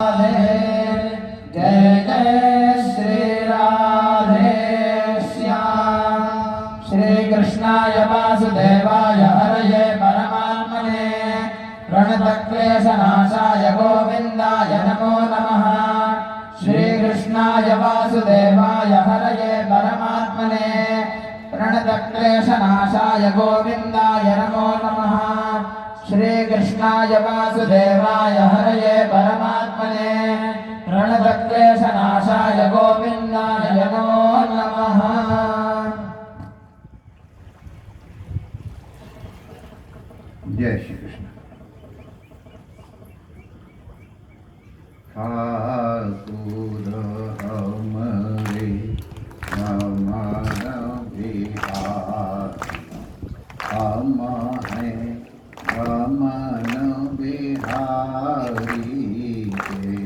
जय जय श्री राधे श्याम। श्री कृष्णाय वासुदेवाय हरये परमात्मने प्रणतक्लेशनाशाय गोविन्दाय नमो नमः। श्री कृष्णाय वासुदेवाय हरये परमात्मने प्रणतक्लेशनाशाय गोविन्दाय नमो नमः। श्री कृष्णाय वासुदेवाय हरये परमात्मने प्रणतक्लेशनाशाय गोविन्दाय नमो नमः। जय श्री कृष्ण। ठाकुर हमरे नमन बिहार, हम हैं रमन बिहारी के।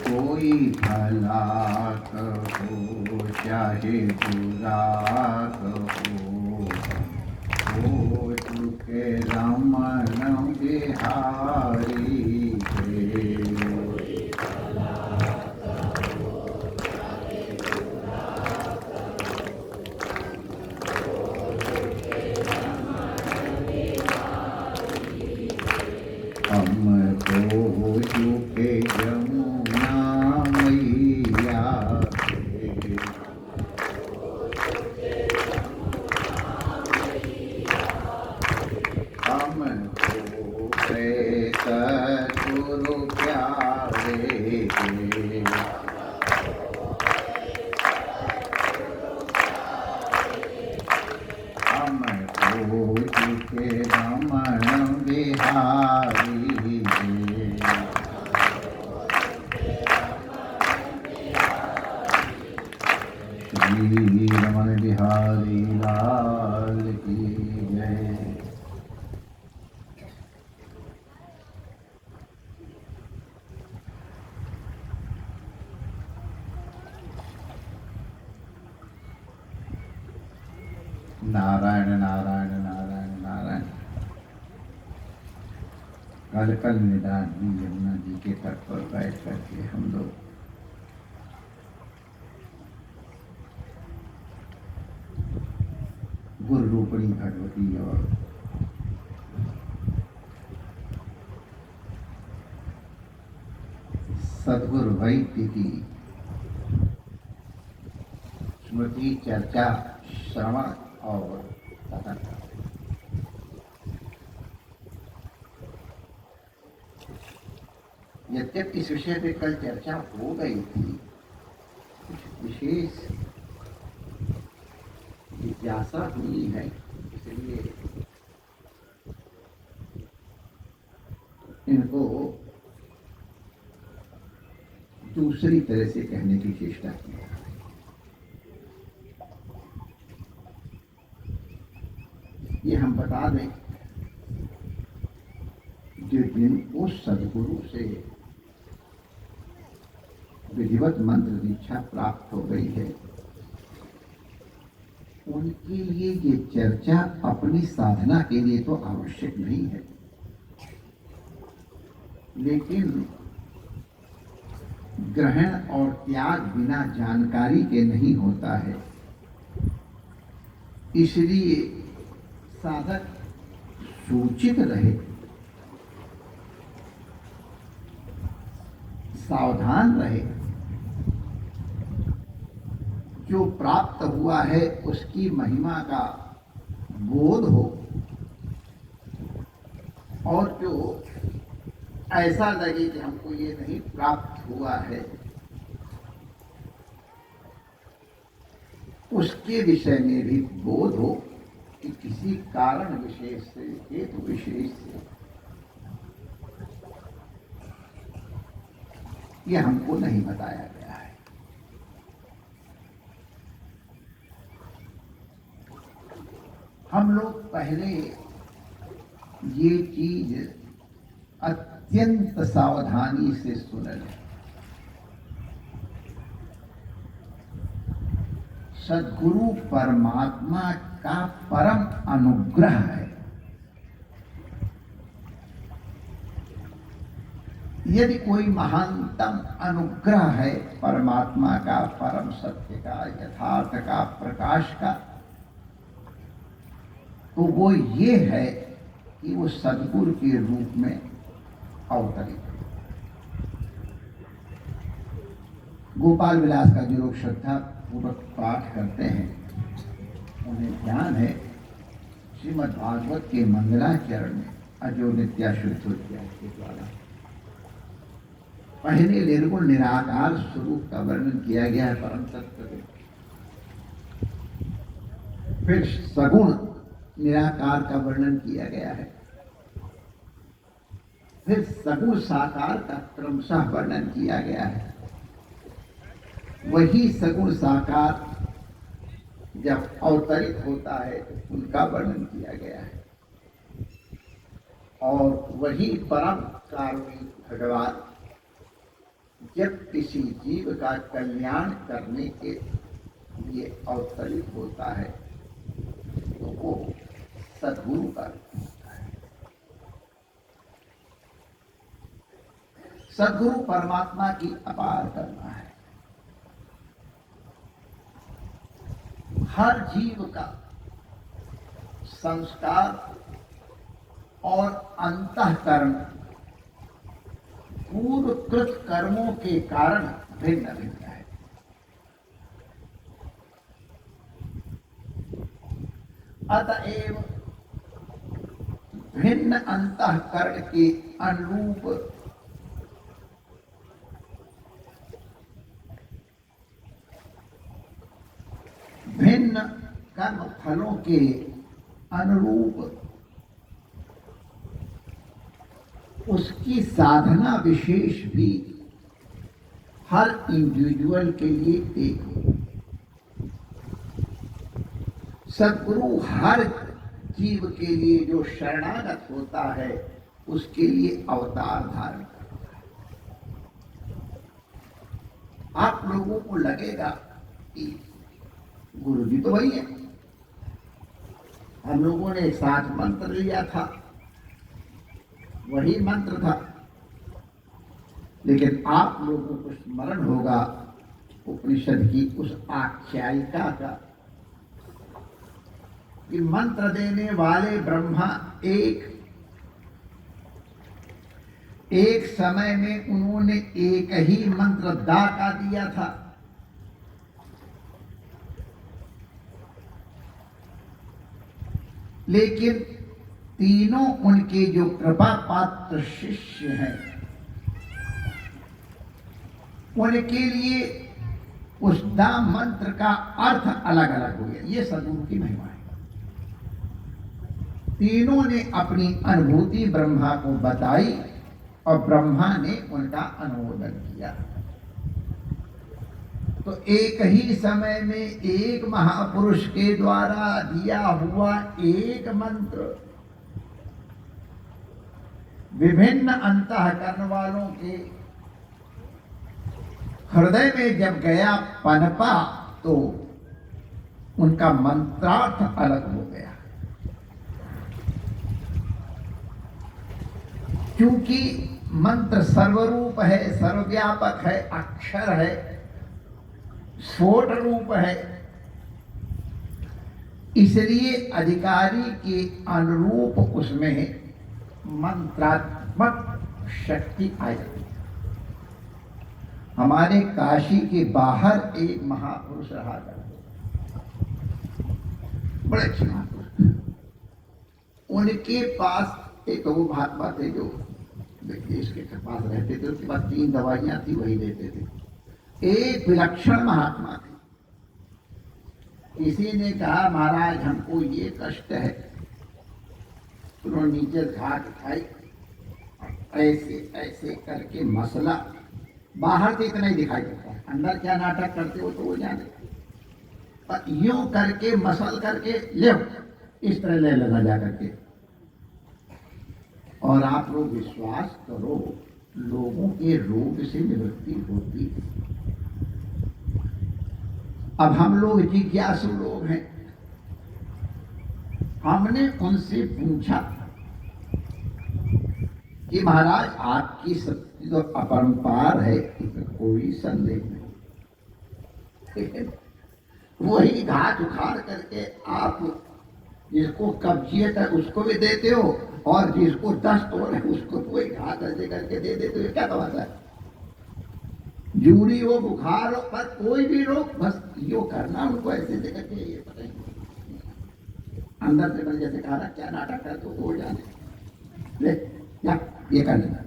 कोई भला कहो चाहे बुरा कहो, हो चुके रमन बिहारी के। हम तो चुके यमुना मैया के। हम तो प्रेत गुरु प्यारे के। हम तो चुके रमन बिहारी के। श्री रमन बिहारी लाल की जय। नारायण नारायण नारायण नारायण। कल निदान यमुना जी के तट पर बैठ करके हम लोग गुरु रूपणी भगवती और सद्गुरु वैद्य की स्मृति चर्चा श्रवण और कथन। यद्यपि इस विषय पे कल चर्चा हो गई थी, कुछ विशेष जिज्ञासा हुई है, इसलिए इनको दूसरी तरह से कहने की चेष्टा की। ये हम बता दें, जिस दिन उस सदगुरु से विधिवत मंत्र दीक्षा प्राप्त हो गई है, उनके लिए ये चर्चा अपनी साधना के लिए तो आवश्यक नहीं है, लेकिन ग्रहण और त्याग बिना जानकारी के नहीं होता है। इसलिए साधक सूचित रहे, सावधान रहे, जो प्राप्त हुआ है उसकी महिमा का बोध हो, और जो ऐसा लगे कि हमको ये नहीं प्राप्त हुआ है, उसके विषय में भी बोध हो कि किसी कारण विशेष से, हेतु विशेष से ये हमको नहीं बताया गया है। हम लोग पहले ये चीज अत्यंत सावधानी से सुन लें। सद्गुरु परमात्मा का परम अनुग्रह है। यदि कोई महानतम अनुग्रह है परमात्मा का, परम सत्य का, यथार्थ का, प्रकाश का, तो वो ये है कि वो सद्गुरु के रूप में अवतरित है। गोपाल विलास का जो लोग श्रद्धा पूर्वक पाठ करते हैं, उन्हें ध्यान है श्रीमद् भागवत के मंगलाचरण में अजो नित्याशुद्धों के द्वारा पहले निर्गुण निराकार स्वरूप का वर्णन किया गया है परम तत्व के, फिर सगुण निराकार का वर्णन किया गया है, फिर सगुण साकार का क्रमशः वर्णन किया गया है। वही सगुण साकार जब अवतरित होता है तो उनका वर्णन किया गया है, और वही परम कारुणिक भगवान जब किसी जीव का कल्याण करने के लिए अवतरित होता है तो वो सद्गुरु का होता है। सद्गुरु परमात्मा की अपार करुणा है। हर जीव का संस्कार और अंतःकरण पूर्वकृत कर्मों के कारण भिन्न भिन्न है। अतएव भिन्न अंतःकरण के अनुरूप भिन्न कर्म फलों के अनुरूप उसकी साधना विशेष भी हर इंडिविजुअल के लिए एक हो। सद्गुरु हर जीव के लिए जो शरणागत होता है उसके लिए अवतार धारण करता है। आप लोगों को लगेगा कि गुरु जी तो वही है, हम लोगों ने साथ मंत्र लिया था, वही मंत्र था, लेकिन आप लोगों को स्मरण होगा उपनिषद की उस आख्यायिका का कि मंत्र देने वाले ब्रह्मा एक समय में उन्होंने एक ही मंत्र दा का दिया था, लेकिन तीनों उनके जो कृपा पात्र शिष्य हैं उनके लिए उस दाम मंत्र का अर्थ अलग अलग हो गया। ये सद्गुरु की महिमा है। तीनों ने अपनी अनुभूति ब्रह्मा को बताई और ब्रह्मा ने उनका अनुमोदन किया। तो एक ही समय में एक महापुरुष के द्वारा दिया हुआ एक मंत्र विभिन्न अंतःकरण वालों के हृदय में जब गया पनपा तो उनका मंत्रार्थ अलग हो गया। क्योंकि मंत्र सर्वरूप है, सर्वव्यापक है, अक्षर है, स्फोट रूप है, इसलिए अधिकारी के अनुरूप उसमें मंत्रात्मक शक्ति आ जाती है। हमारे काशी के बाहर एक महापुरुष रहा करते, बड़े अच्छे महापुरुष। उनके पास एक वो महात्मा थे जो देश के पास रहते थे, उसके पास 3 दवाइयां थी, वही देते थे। एक विलक्षण महात्मा थे। किसी ने कहा महाराज हमको ये कष्ट है, उन्होंने नीचे घाट खाई, ऐसे ऐसे करके मसला, बाहर से इतना ही दिखाई देता है, अंदर क्या नाटक करते हो तो वो जाने, पर यूं करके मसल करके ले इस तरह ले लगा जा करके। और आप लोग विश्वास करो, लोगों के रोग से निवृत्ति होती है। अब हम लोग जिज्ञासु लोग हैं, हमने उनसे पूछा कि महाराज आपकी शक्ति तो अपरंपार है, इसमें कोई संदेह नहीं। वही घाट उखाड़ करके आप जिसको कब्जियत है उसको भी देते हो, और जिसको दस्त हो रहा है उसको वही घाट ऐसे करके दे देते हो। क्या बात है? जूड़ी हो, बुखार हो, पर कोई भी रोग बस यो करना उनको ऐसे दे करके, ये पता नहीं अंदर से जैसे कहा क्या नाटक कर तो हो जाने ले या ये कर लेना।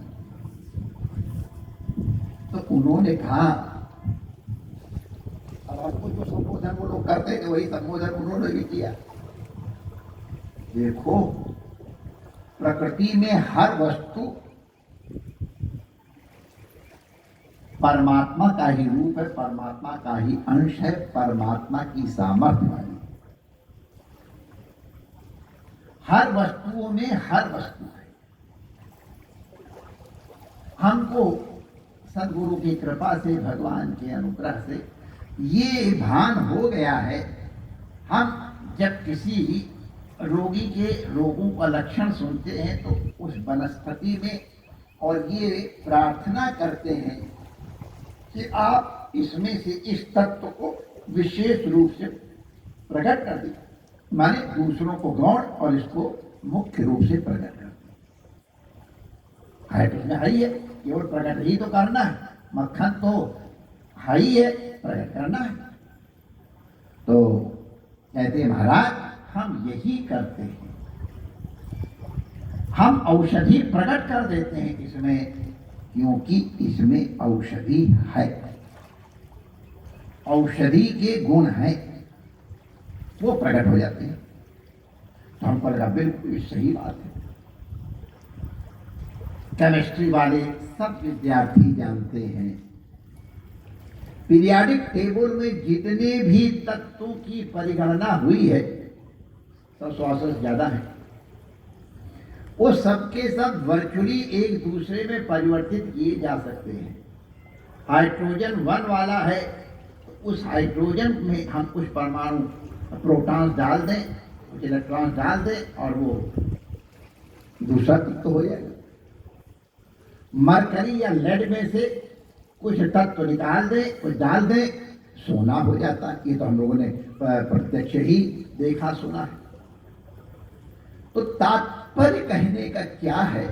तो उन्होंने कहा, अब आपको जो संबोधन वो लोग करते थे वही संबोधन उन्होंने भी किया। देखो, प्रकृति में हर वस्तु परमात्मा का ही रूप है, परमात्मा का ही अंश है, परमात्मा की सामर्थ्य वाली। हर वस्तुओं में हर वस्तु है। हमको सदगुरु की कृपा से, भगवान के अनुग्रह से ये भान हो गया है। हम जब किसी रोगी के रोगों का लक्षण सुनते हैं तो उस वनस्पति में और ये प्रार्थना करते हैं कि आप इसमें से इस तत्व को विशेष रूप से प्रकट कर दें, माने दूसरों को गौण और इसको मुख्य रूप से प्रकट कर दें। हाइड्रोजन है ही है, केवल प्रकट ही तो करना है, मक्खन तो है ही है, प्रकट करना है। तो कहते महाराज हम यही करते हैं, हम औषधि प्रकट कर देते हैं इसमें, क्योंकि इसमें औषधि है, औषधि के गुण हैं, वो प्रकट हो जाते हैं। तो हमको लगा बिल्कुल सही बात है। केमिस्ट्री वाले सब विद्यार्थी जानते हैं, पीरियाडिक टेबल में जितने भी तत्वों की परिगणना हुई है, तो 100 से ज्यादा है, वो सबके सब वर्चुअली एक दूसरे में परिवर्तित किए जा सकते हैं। हाइड्रोजन 1 वाला है, उस हाइड्रोजन में हम कुछ परमाणु प्रोटॉन्स डाल दें, कुछ इलेक्ट्रॉन्स डाल दें और वो दूसरा तत्व हो जाएगा। मरकरी या लेड में से कुछ तत्व निकाल दें, कुछ डाल दें, सोना हो जाता है। ये तो हम लोगों ने प्रत्यक्ष ही देखा सुना है। तो तात्पर्य कहने का क्या है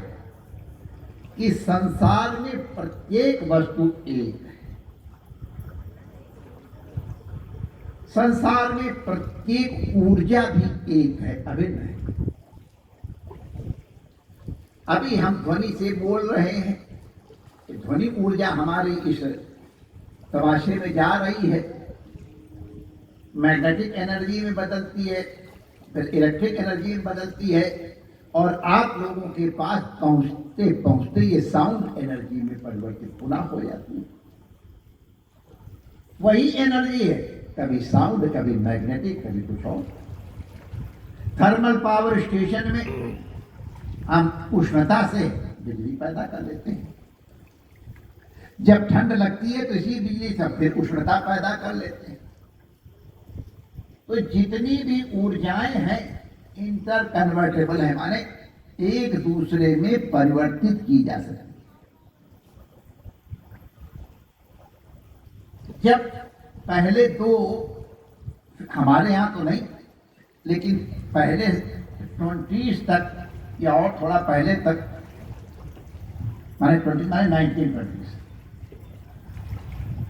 कि संसार में प्रत्येक वस्तु एक है, संसार में प्रत्येक ऊर्जा भी एक है, अभिन्न है। अभी हम ध्वनि से बोल रहे हैं, ध्वनि ऊर्जा हमारी इस तमाशे में जा रही है, मैग्नेटिक एनर्जी में बदलती है, फिर इलेक्ट्रिक एनर्जी में बदलती है, और आप लोगों के पास पहुंचते पहुंचते ये साउंड एनर्जी में परिवर्तित पुनः हो जाती है। वही एनर्जी है, कभी साउंड, कभी मैग्नेटिक, कभी कुछ और। थर्मल पावर स्टेशन में हम उष्णता से बिजली पैदा कर लेते हैं। जब ठंड लगती है तो इसी बिजली से फिर उष्णता पैदा कर लेते हैं। तो जितनी भी ऊर्जाएं हैं इंटर कन्वर्टेबल है, माने एक दूसरे में परिवर्तित की जा सकती। जब पहले दो, हमारे यहाँ तो नहीं, लेकिन पहले 20s तक या और थोड़ा पहले तक, माने 1920s,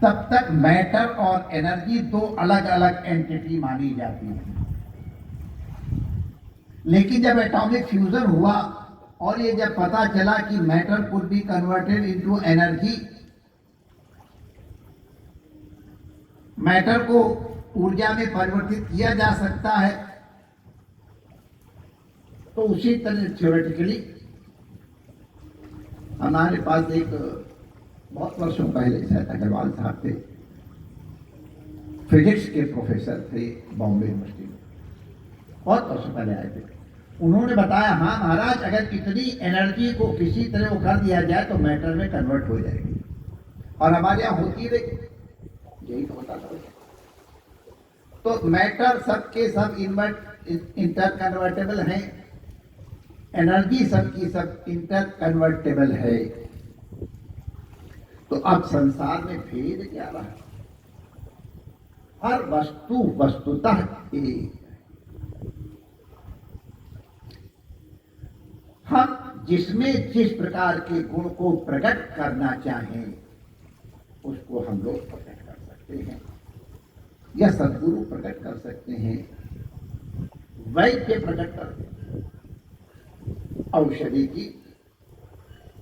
तब तक मैटर और एनर्जी दो अलग अलग एंटिटी मानी जाती थी। लेकिन जब एटॉमिक फ्यूजन हुआ और ये जब पता चला कि matter could be converted into energy, matter को ऊर्जा में परिवर्तित किया जा सकता है, तो उसी तरह थ्योरेटिकली हमारे पास एक बहुत वर्षों पहले शायद अग्रवाल साहब थे, फिजिक्स के प्रोफेसर थे बॉम्बे यूनिवर्सिटी में, बहुत वर्षों पहले आए थे। उन्होंने बताया, हाँ महाराज, अगर इतनी एनर्जी को किसी तरह वो कर दिया जाए तो मैटर में कन्वर्ट हो जाएगी। और हमारे यहाँ होती रही, यही तो होता था। तो मैटर सबके सब इंटर कन्वर्टेबल हैं, एनर्जी सबकी सब इंटर कन्वर्टेबल है। तो अब संसार में भेद क्या रहा? हर वस्तु वस्तुतः एक। हम जिसमें जिस प्रकार के गुण को प्रकट करना चाहें उसको हम लोग प्रकट कर सकते हैं, या सद्गुरु प्रकट कर सकते हैं, वैद्य प्रकट करते हैं। औषधि की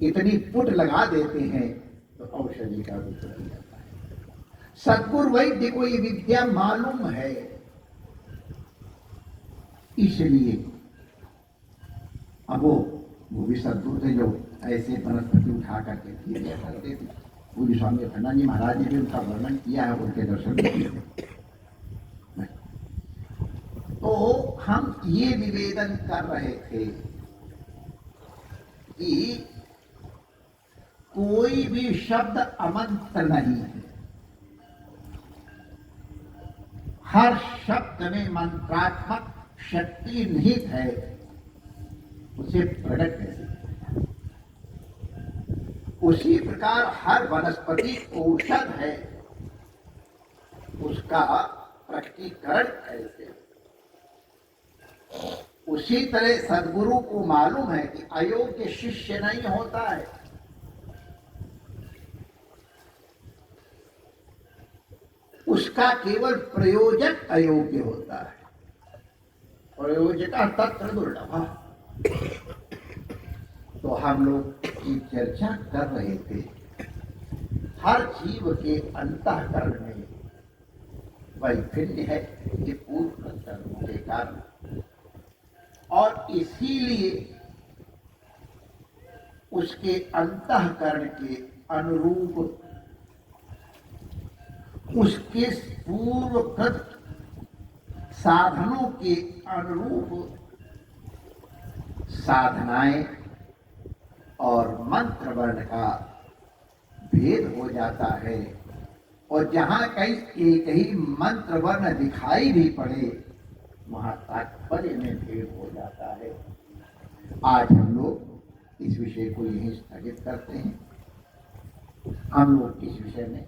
इतनी पुट लगा देते हैं तो औषधि का रूप बन जाता है। सद्गुरु वैद्य को ये विद्या मालूम है, इसलिए अब वो भी सद्गुरु थे जो ऐसे वनस्पति उठा करके दिया करते थे। पूज्य स्वामी अखंडानंद जी महाराज ने भी उनका वर्णन किया है, उनके दर्शन किए थे। तो हम ये निवेदन कर रहे थे कि कोई भी शब्द अमंत्र नहीं है, हर शब्द में मंत्रात्मक शक्ति निहित है। उसे प्रकट कैसे? उसी प्रकार हर वनस्पति औषध है, उसका प्रकटीकरण कैसे? उसी तरह सद्गुरु को मालूम है कि अयोग्य शिष्य नहीं होता है, उसका केवल प्रयोजक अयोग्य होता है। प्रयोजका तत्र दुर्लभ। तो हम लोग की चर्चा कर रहे थे, हर जीव के अंतःकरण में वैफल्य है, ये पूर्व कर्मों के कारण, और इसीलिए उसके अंतःकरण के अनुरूप, उसके पूर्वकृत साधनों के अनुरूप साधनाएं और मंत्र वर्ण का भेद हो जाता है। और जहां कहीं एक ही मंत्र वर्ण दिखाई भी पड़े, वहां तात्पर्य में भेद हो जाता है। आज हम लोग इस विषय को यहीं स्थगित करते हैं। हम लोग इस विषय में,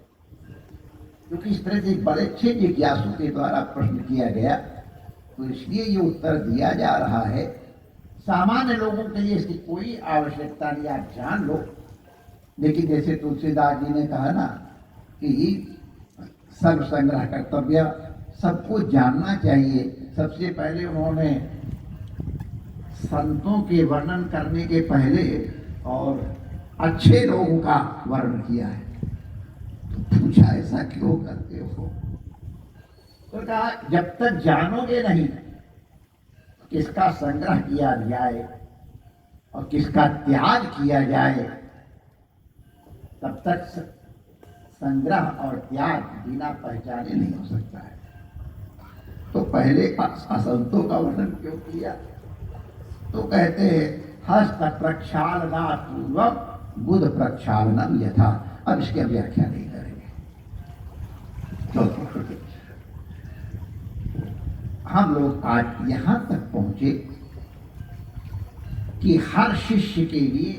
क्योंकि इस तरह से बड़े अच्छे जिज्ञासु के द्वारा प्रश्न किया गया, तो इसलिए ये उत्तर दिया जा रहा है। सामान्य लोगों के लिए इसकी कोई आवश्यकता नहीं, आप जान लो। लेकिन जैसे तुलसीदास जी ने कहा ना कि सर्व संग्रह कर्तव्य, सबको जानना चाहिए। सबसे पहले उन्होंने संतों के वर्णन करने के पहले और अच्छे लोगों का वर्णन किया है। तो पूछा, ऐसा क्यों करते हो? तो कहा, जब तक जानोगे नहीं किसका संग्रह किया जाए और किसका त्याग किया जाए, तब तक संग्रह और त्याग बिना पहचाने नहीं हो सकता है। तो पहले असंतों का वर्णन क्यों किया? तो कहते हैं हस्त प्रक्षालना पूर्वक बुध प्रक्षालनम यथा। अब इसकी व्याख्या नहीं करेंगे। तो हम लोग आज यहां तक पहुंचे कि हर शिष्य के लिए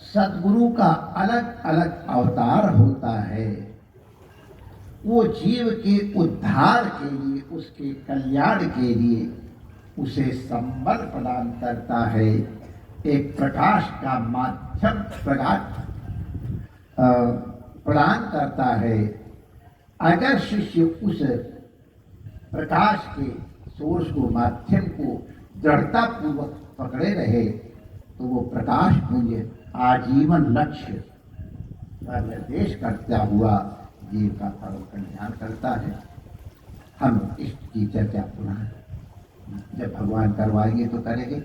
सद्गुरु का अलग अलग अवतार होता है। वो जीव के उद्धार के लिए, उसके कल्याण के लिए उसे संबल प्रदान करता है, एक प्रकाश का माध्यम प्रदान करता है। अगर शिष्य उस प्रकाश के सोर्स को, माध्यम को दृढ़ता पूर्वक पकड़े रहे तो वो प्रकाश पुंज आजीवन लक्ष्य का निर्देश करता हुआ जीव का परम कल्याण करता है। हम इसकी चर्चा पुनः जब भगवान करवाएंगे तो करेंगे।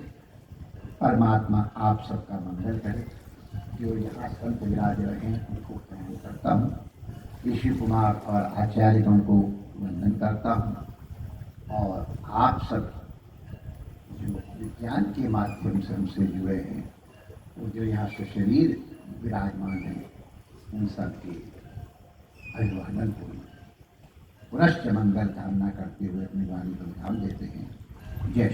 परमात्मा आप सबका मंगल करे। जो यहाँ संत विराज रहे हैं उनको प्रणाम करता हूँ। ऋषि कुमार और आचार्यों को वंदन करता हूँ। और आप सब जो विज्ञान के माध्यम से हमसे जुड़े हैं, वो जो यहाँ से शरीर विराजमान है, उन सब के अभिवादन को पुनश्च मंगल कामना करते हुए अपनी वाणी को ध्यान देते हैं। जय